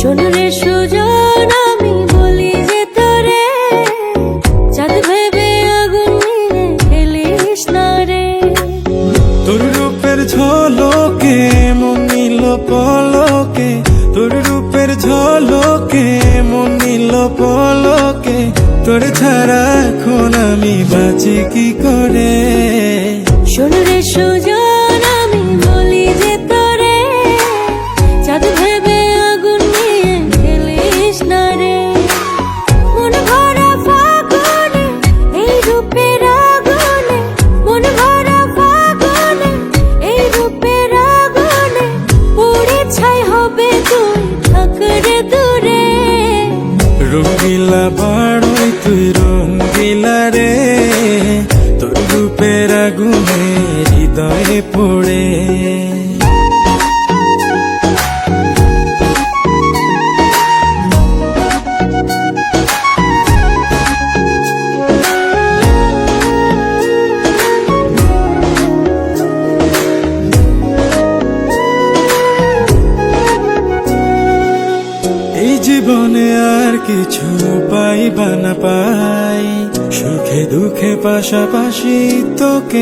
শোন রে সুজন, আমি বলি যে তোরে, চাঁদ ভেবে আগুন নিয়ে খেলিস না রে। তোর রূপের ঝলকে মন নিল পলকে, তোর রূপের ঝলকে মন নিল পলকে, তোর ছাড়া এখন আমি বাঁচি কি করে। শোন রে সুজন, আমি বলি যে তোরে, চাঁদ ভেবে আগুন নিয়ে খেলিস না রে। মন ভরা ফাগুনে এই রূপের আগুনে, মন ভরা ফাগুনে এই রূপের আগুনে, পুড়ে ছাই হবে তুই থাক রে দূরে। রঙ্গিলা বাড়ই তুই রঙ্গিলা রে, তোর রূপের আগুনে হৃদয়ে পড়ে। এই জীবনে আর কিছু পাই বা না পাই, সুখে দুঃখে পাশাপাশি তোকে